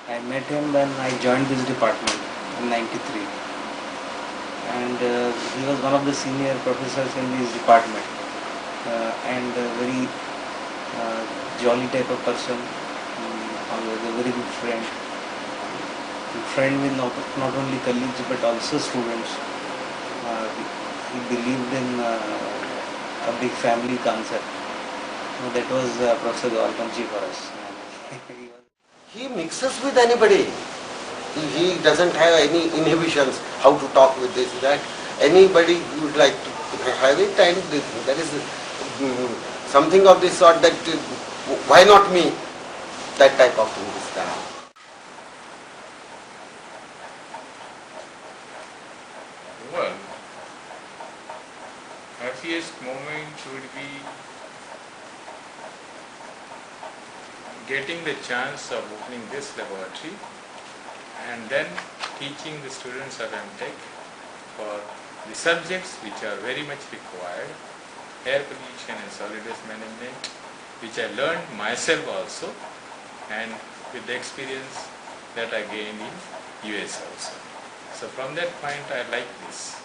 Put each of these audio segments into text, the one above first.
I met him when I joined this department in '93, and he was one of the senior professors in this department, and a very jolly type of person, always a very good friend. A friend with not only colleagues but also students. He believed in a big family concept. That was Professor Gawalpanchi for us. He mixes with anybody. He doesn't have any inhibitions how to talk with this, that. Anybody you would like to have it, and there is something of this sort that why not me? That type of thing is there. Well, happiest moment would be getting the chance of opening this laboratory and then teaching the students of MTech for the subjects which are very much required, air pollution and solid waste management, which I learned myself also, and with the experience that I gained in US also. So from that point I like this.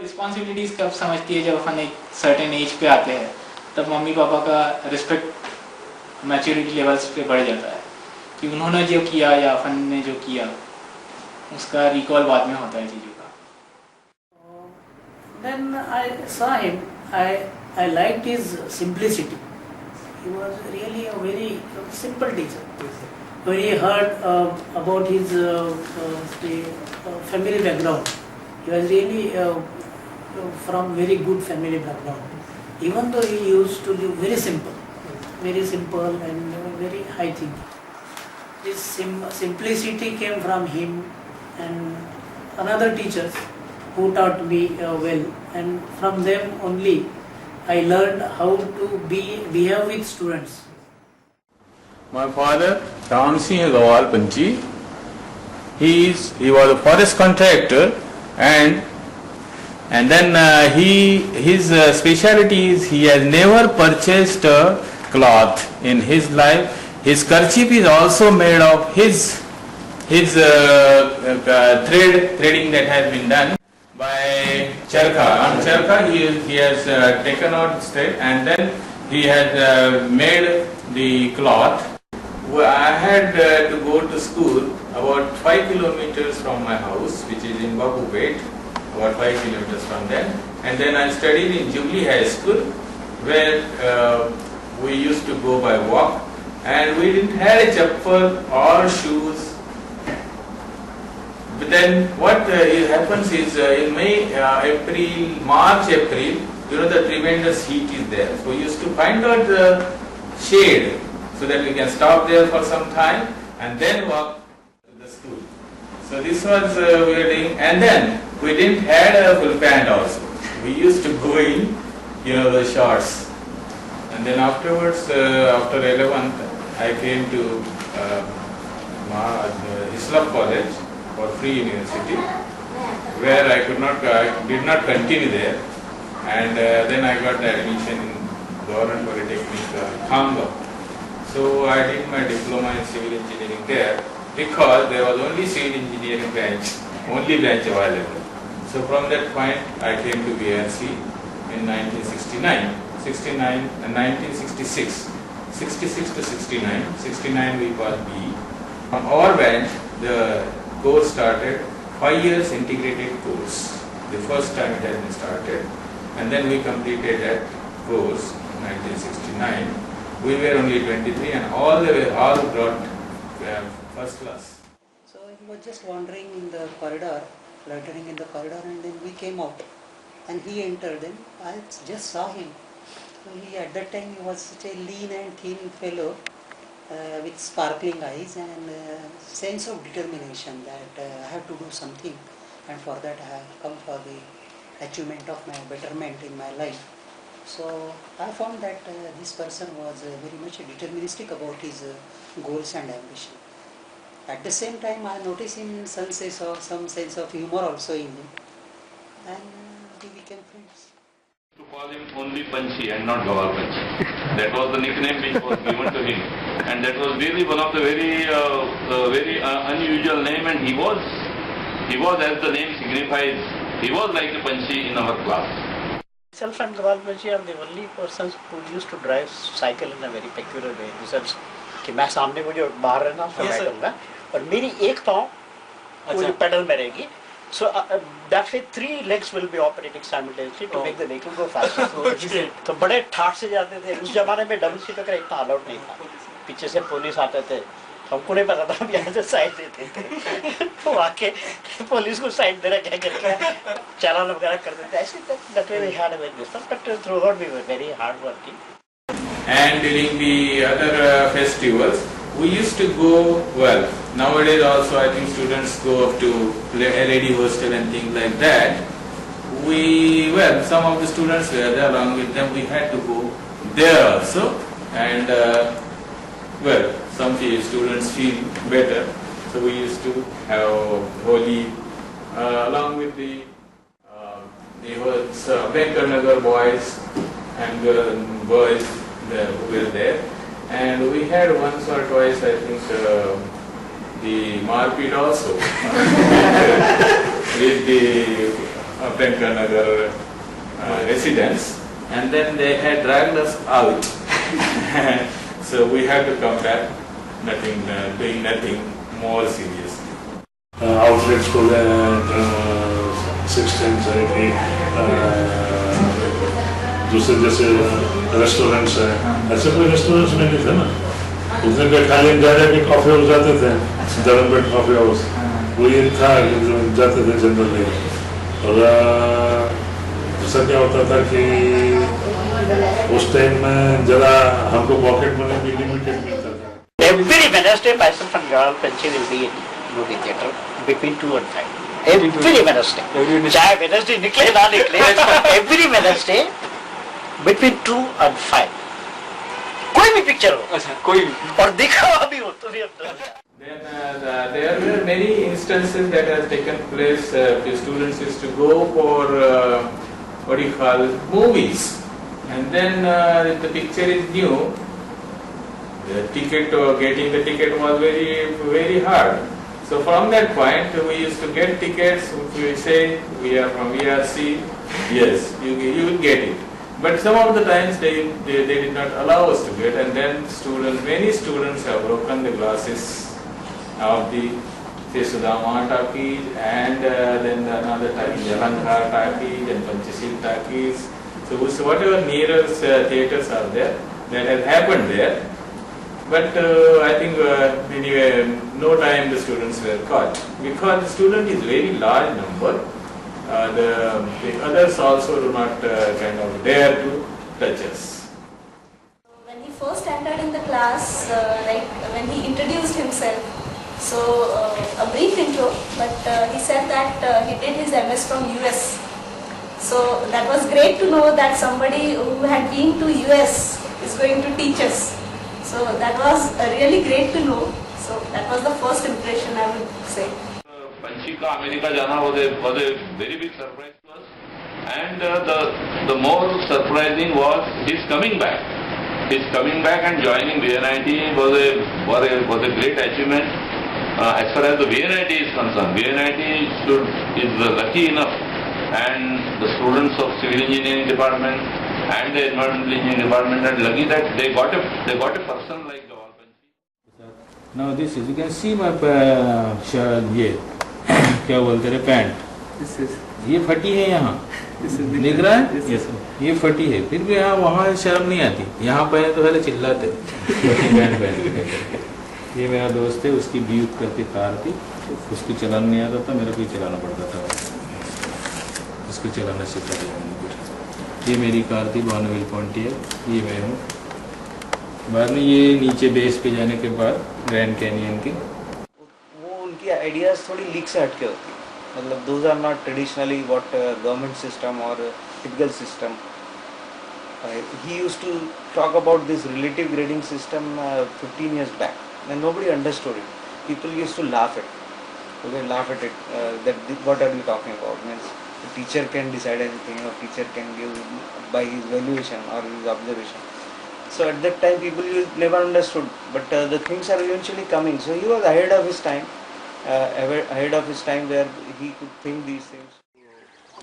Responsibilities कब समझती है जब अपन एक certain age पे आते हैं, तब mummy papa का रिस्पेक्ट मैच्योरिटी लेवल्स पे बढ़ जाता है कि उन्होंने जो किया या अपन ने जो किया उसका रिकॉल बाद में होता है चीज़ों का. Then I saw him. I liked his simplicity. He was really a very simple teacher. When he heard about his family background, he was really from very good family background. Even though he used to live very simple and very high thinking. This simplicity came from him and another teachers who taught me well, and from them only I learned how to behave with students. My father, Ram Singh Gawalpanchi, he was a forest contractor, and then his specialty is he has never purchased a cloth in his life. His kerchief is also made of his threading that has been done by charkha. On charkha he has taken out straight, and then he has made the cloth. I had to go to school about 5 kilometers from my house, which is in Babupet, about 5 kilometers from there. And then I studied in Jubilee High School, where we used to go by walk, and we didn't have a chappal or shoes. But then what happens is in March, April, the tremendous heat is there. So we used to find out the shade so that we can stop there for some time and then walk to the school. So this was we were doing, and then we didn't have a full pant also. We used to go in, the shorts. And then afterwards, after 11th, I came to Islam College for Free University, where I did not continue there, and then I got the admission in Government Polytechnic, Khambha. So I did my diploma in civil engineering there, because there was only civil engineering branch, only branch available. So from that point I came to BRC in 1969, 1966, 66 to 69, 69 we passed BE. On our branch the course started, 5 years integrated course. The first time it has been started, and then we completed that course in 1969. We were only 23 and all got first class. So he was just wandering in the corridor, loitering in the corridor, and then we came out and he entered. Then I just saw him. So at that time he was such a lean and thin fellow with sparkling eyes and sense of determination that I have to do something, and for that I have come for the achievement of my betterment in my life. So I found that this person was very much deterministic about his goals and ambition. At the same time, I noticed him some sense of humor also in him, and we became friends. To call him only Panchi and not Gawalpanchi. That was the nickname which was given to him. and that was really one of the very unusual name, and he was as the name signifies, he was like a Panchi in our class. Myself and Gopal Panchi are the only persons who used to drive cycle in a very peculiar way. In the sense कि मैं सामने को जो बाहर रहना उसमें मैं करूँगा और मेरी एक पाँव वो जो pedal में रहेगी. So that way 3 legs will be operating simultaneously to make the vehicle go faster. तो बड़े ठाट से जाते थे. उस जमाने में डबल सीटर का इतना अलाउड नहीं था. पीछे से पुलिस आते थे. हमको नहीं पता था हम यहाँ से साइड देते थे. तो आके पुलिस को साइड देना क्या करके चालान वगैरह करते थे. ऐसे that way we had a very different, but throughout we were very hard working. And during the other festivals, we used to go, well, nowadays also I think students go up to LAD hostel and things like that. Some of the students were there, along with them we had to go there also, and some students feel better, so we used to have Holi along with the Venkarnagar boys and boys who were there. And we had once or twice, I think, the Marpit also with the Venkarnagar residents, and then they had dragged us out. So we had to come back, doing nothing more serious. Outlets को 16th दूसरे जैसे restaurants हैं, ऐसे कोई restaurants में नहीं थे ना. उस दिन के खाली जाके कॉफी हाउस जाते थे, धर्मपेट कॉफी हाउस, वही था जाते थे जनरली. और दूसरा क्या होता था कि उस टाइम में जरा हमको पॉकेट मनी भी लिमिटेड मिलता था. Every Wednesday, myself and Gopal Panchi will be in movie theatre between 2 and 5. Every Wednesday. चाहे Wednesday निकले ना निकले, every Wednesday between 2 and 5. कोई भी पिक्चर हो, कोई भी, और देखा हुआ भी हो तो भी हम. Then there were many instances that has taken place. The students used to go for movies, and then if the picture is new, the getting the ticket was very hard. So from that point, we used to get tickets. We say we are from VRC, yes, you will get it. But some of the times they did not allow us to get, and then many students have broken the glasses of the Sudama talkies, and then another talkies, Jalankar talkies and Panchashil talkies. So whatever nearest theatres are there, that has happened there. But I think anyway, no time the students were caught, because the student is very large number. The others also do not dare to touch us. When he first entered in the class, when he introduced himself, so a brief intro, but he said that he did his MS from US. So that was great to know that somebody who had been to US is going to teach us. So that was really great to know. So that was the first impression, I would say. Panchi ka America jana was a very big surprise to us, and the more surprising was his coming back. His coming back and joining VNIT was a great achievement. As far as the VNIT is concerned, VNIT is lucky enough, and the students of civil engineering department and the environmental engineering department are lucky that they got a person like Gopal Panchi. Now this is, you can see my ये क्या बोलते रहे pant, ये फटी है यहाँ, दिख रहा है, ये फटी है, फिर भी यहाँ वहाँ शर्म नहीं आती, यहाँ पहने तो पहले चिल्लाते पैंट पहन. ये मेरा दोस्त है, उसकी ब्यूट करती कार थी, उसको चलाना नहीं आता था, मेरे को ही चलाना पड़ता था, उसको चलाना सीखा दिया मैंने. ये मेरी कार थी बॉर्नविल पॉन्टियर, ये मैं हूँ. बाद में ये नीचे बेस पे जाने के बाद ग्रैंड कैनियन की वो उनकी आइडियाज थोड़ी लीक से हटके होती है. मतलब those are not traditionally what government system or typical system. He used to talk about this relative grading system 15 years back, and nobody understood it. People used to laugh at it. That what are you talking about? Means the teacher can decide anything, or teacher can give by his valuation or his observation. So at that time people never understood, but the things are eventually coming. So he was ahead of his time, ahead of his time where he could think these things.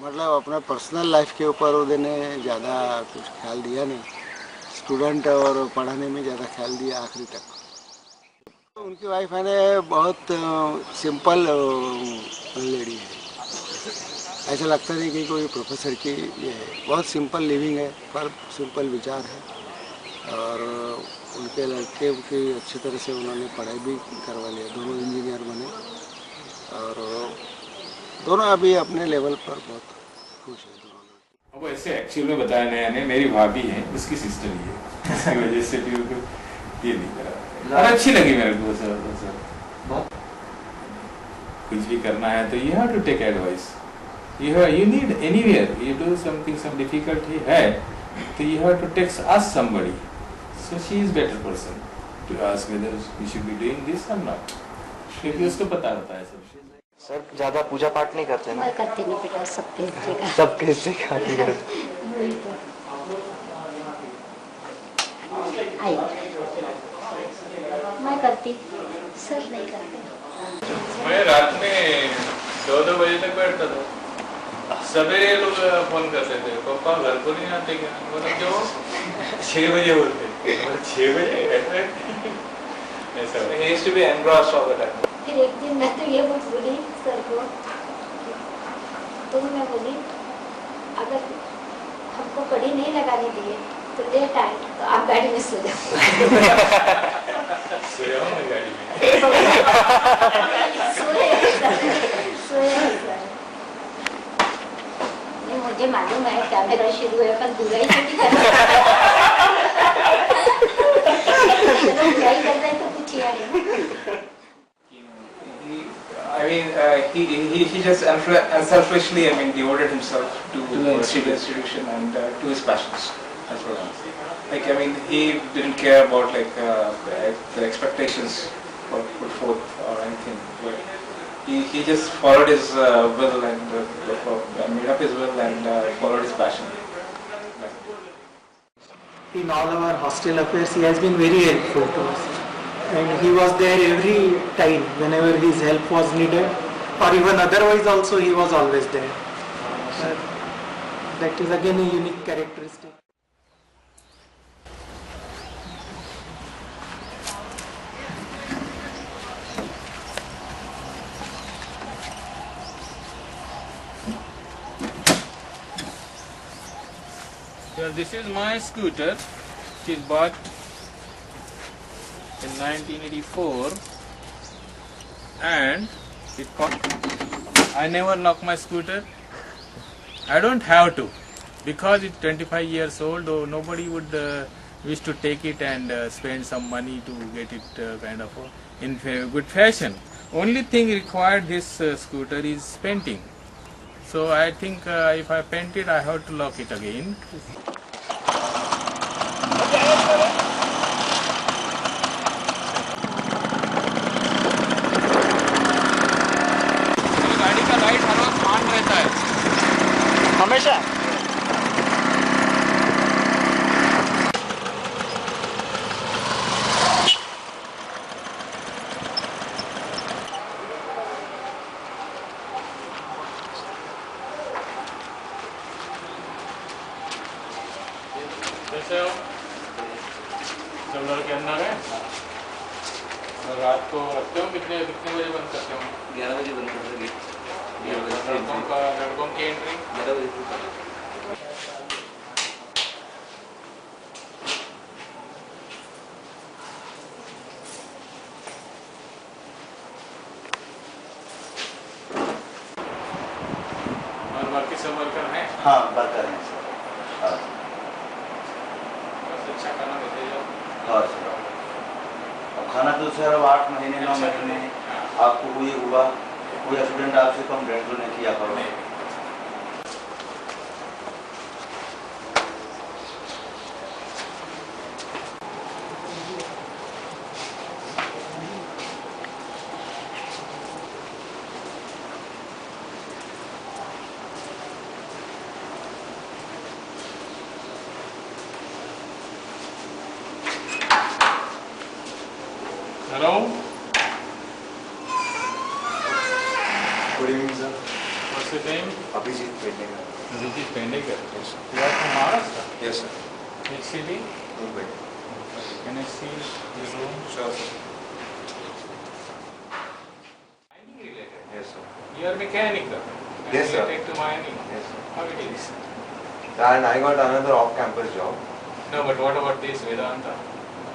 मतलब अपना personal life के ऊपर उन्होंने ज़्यादा कुछ ख्याल दिया नहीं, स्टूडेंट और पढ़ाने में ज़्यादा ख्याल दिया आखिरी तक। तो उनकी वाइफ है ने बहुत सिंपल लेडी है, ऐसा लगता नहीं कि कोई प्रोफेसर की ये है, बहुत सिंपल लिविंग है पर सिंपल विचार है। और उनके लड़के की अच्छी तरह से उन्होंने पढ़ाई भी करवा लिया, दोनों इंजीनियर बने और दोनों अभी अपने लेवल पर बहुत खुश है दोनों लोग। अब ऐसे एक्चुअल में बताया नया ने मेरी भाभी है, उसकी सिस्टर ही है, इसकी वजह से भी ये नहीं करा। और अच्छी लगी मेरे को सर। कुछ भी करना है तो you have to take advice, you need anywhere you do something, some difficulty है तो you have to text ask somebody, so she is better person to ask whether we should be doing this or not, क्योंकि उसको पता होता है सब। Sir ज़्यादा पूजा पाठ नहीं करते ना? मैं करती नहीं बेटा, सबके हिस्से का। सबके हिस्से का नहीं करते। वही तो। आई मैं करती, सब नहीं करते। मैं रात में 2-2 बजे तक बैठता था, सवेरे लोग फोन करते थे, पापा घर को नहीं आते क्या? मतलब क्यों? 6 बजे बोलते, 6 बजे ऐसा। He used to be engrossed all the time. फिर एक दिन मैं तो ये बोली सर को, तो मैं बोली अगर हमको कड़ी नहीं लगाने दिए तो लेट आए तो आप गाड़ी में सो जाओ। सोया हूँ मैं गाड़ी में। नहीं मुझे मालूम है कैमरा शुरू है पर बुराई नहीं करना। चलो बुराई कर रहे तो कुछ यार। I mean, he just unselfishly, I mean, devoted himself to the institution and to his passions. That's what I'm saying. Like, I mean, he didn't care about like the expectations put forth or anything. But he just followed his will and made up his will and followed his passion. In all our hostel affairs, he has been very helpful to us. And he was there every time whenever his help was needed, or even otherwise also he was always there. That is again a unique characteristic. Well, this is my scooter. It is bought in 1984 and it cost. I never lock my scooter. I don't have to because it's 25 years old, or nobody would wish to take it and spend some money to get it kind of in good fashion. Only thing required this scooter is painting. So I think if I paint it, I have to lock it again. गाड़ी का light हर वक्त on रहता है हमेशा। कैसे हो? सब लड़के अंदर है? और रात को रखते हो कितने बजे बंद करते हो? 11 बजे बंद करते हैं। लड़कों की एंट्री 11 बजे। और बाकी सब वर्कर हैं? हाँ वर्कर हैं सर। हाँ बस अच्छा खाना देते जाओ। हाँ सर। अब खाना तो सर अब 8 महीने 9 महीने आपको कोई हुआ, कोई स्टूडेंट आपसे कंप्लेंट तो नहीं किया करो। Hello. Good evening, sir. What's your name? Abhijit Pendekar. Abhijit Pendekar. Yes. You are from Maharashtra? Yes, sir. Which city? Mumbai. Can I see your room? Sure, sir. Mining related. Yes, sir. You are mechanical. Yes, sir. Related to mining. Yes, sir. How it is? And I got another off-campus job. No, but what about this Vedanta?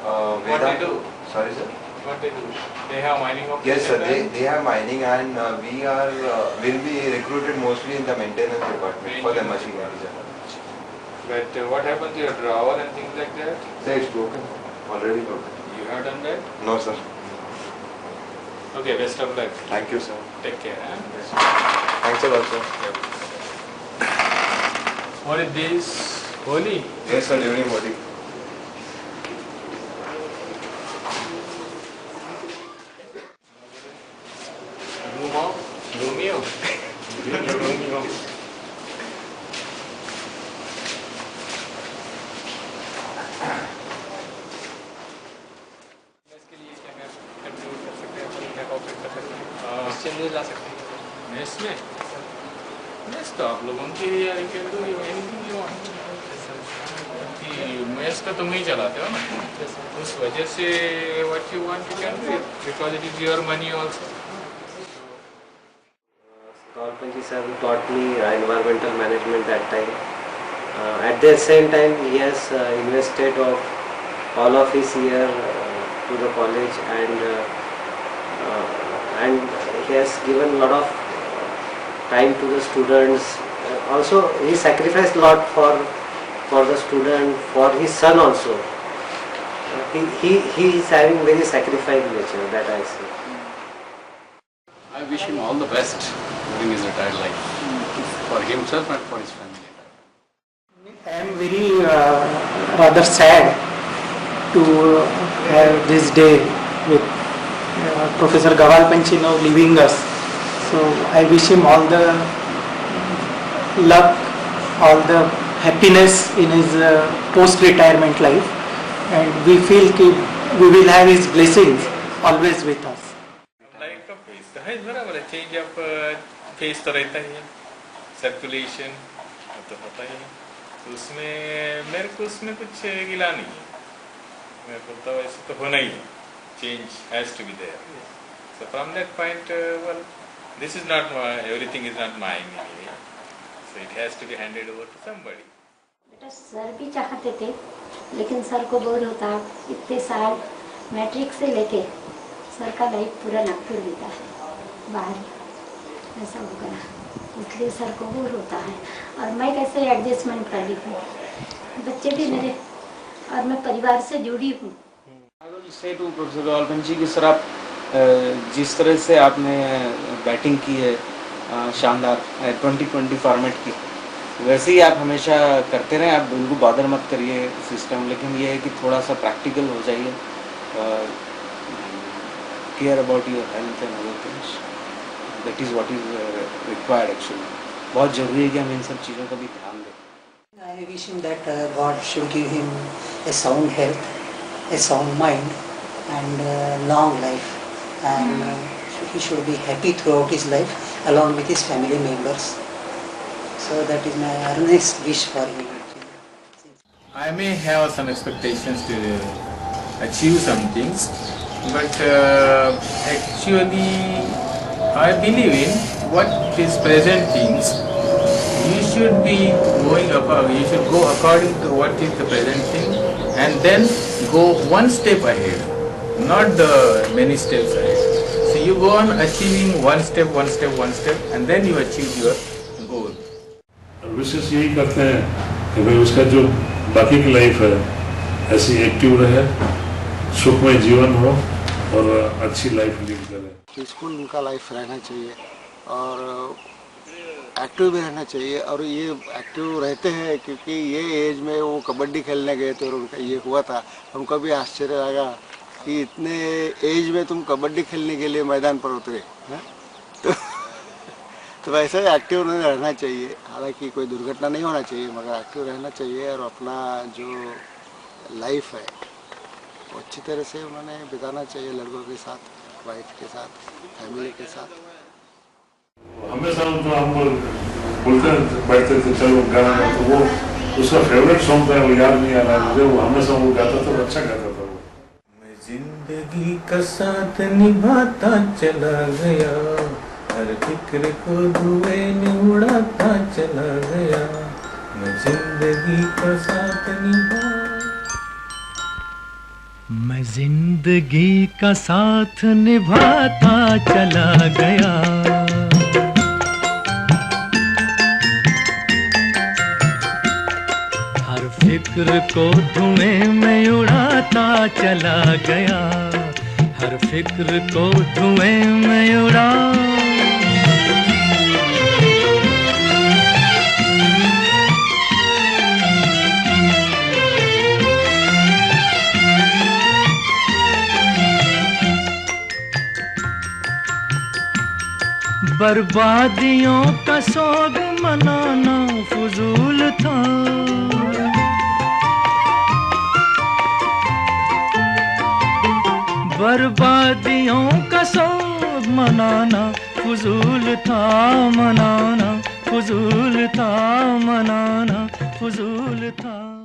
What they do? Sorry, sir. What they do? They have mining of Yes, sir. They have mining, and we will be recruited mostly in the maintenance department for the machinery, sir. But what happened to your drawer and things like that? Sir, it's broken. Already broken. You have done that? No, sir. Okay, best of luck. Thank you, sir. Take care. Huh? Yes. Thanks a lot, sir. What is this? Holi? Yes, sir. During Holi. Romeo? Romeo. ला सकते हैं mess में? Mess तो आप लोगों की mess का तुम ही चलाते हो ना, उस वजह से what you want you can do it because it is your money also. Gawalpanchi sir taught me environmental management that time. At the same time, he has invested of all of his year to the college, and he has given a lot of time to the students. Also, he sacrificed a lot for the student, for his son also. He is having very sacrificed nature, that I see. I wish him all the best during his retired life, for himself and for his family. I am very rather sad to have this day with Professor Gawalpanchi now leaving us. So I wish him all the luck, all the happiness in his post-retirement life, and we feel that we will have his blessings always with us. Life का face तो है बराबर है, change of face तो रहता ही है, circulation तो होता ही है, तो उसमें मेरे को उसमें कुछ गिला नहीं है, मेरे को तो वैसे तो होना ही है, change has to be there. So from that point, well, this is not everything is not mine anyway, so it has to be handed over to somebody. बेटा सर भी चाहते थे, लेकिन सर को बोर होता, इतने साल मैट्रिक से लेके सर का लाइफ पूरा नागपुर बीता है, बाहर ऐसा हो गया, इसलिए सर को बोर होता है. और मैं कैसे एडजस्टमेंट कर ली हूँ, बच्चे भी मेरे और मैं परिवार से जुड़ी हूँ. I will say to Professor Gawalpanchi कि सर आप जिस तरह से आपने बैटिंग की है शानदार 2020 फॉर्मेट की, वैसे ही आप हमेशा करते रहें. आप बिल्कुल बॉदर मत करिए सिस्टम, लेकिन ये है कि थोड़ा सा प्रैक्टिकल हो जाइए, care about your health and other things. That is what is required actually. बहुत ज़रूरी है कि हम इन सब चीज़ों का भी ध्यान दें. I wish him that God should give him a sound health, a sound mind, and long life, and he should be happy throughout his life along with his family members. So that is my earnest wish for him. I may have some expectations to achieve some things, but actually I believe in what is present things. You should be going above, you should go according to what is the present thing, and then go one step ahead, not the many steps ahead. So you go on achieving one step, and then you achieve your goal. विशेष यही करते हैं कि भाई उसका जो बाकी की life है ऐसी एक्टिव रहे, सुखमय जीवन हो और अच्छी लाइफ लीड करे. पीसफुल उनका लाइफ रहना चाहिए और एक्टिव भी रहना चाहिए. और ये एक्टिव रहते हैं क्योंकि ये एज में वो कबड्डी खेलने गए थे और उनका ये हुआ था. हमको भी आश्चर्य लगा कि इतने एज में तुम कबड्डी खेलने के लिए मैदान पर उतरे हैं. तो वैसे ही एक्टिव रहना चाहिए. हालांकि कोई दुर्घटना नहीं होना चाहिए, मगर एक्टिव रहना चाहिए और अपना जो लाइफ है वो अच्छी तरह से उन्होंने बिताना चाहिए लड़कों के साथ, वाइफ के साथ, फैमिली के साथ। हमेशा जो हम बोलते बैठते थे चलो गाना गा, तो वो उसका फेवरेट सॉन्ग था, वो याद नहीं आ रहा मुझे, वो हमेशा वो गाता था, अच्छा गाता था वो। मैं जिंदगी का साथ निभाता चला गया, हर फिक्र को धुएं में उड़ाता चला गया, मैं जिंदगी का साथ निभा। मैं जिंदगी का साथ निभाता चला गया, हर फिक्र को धुएं में उड़ाता चला गया, हर फिक्र को धुएं में उड़ा। बर्बादियों का सोग मनाना फजूल था, बर्बादियों का सोग मनाना फजूल था, मनाना फजूल था, मनाना फजूल था।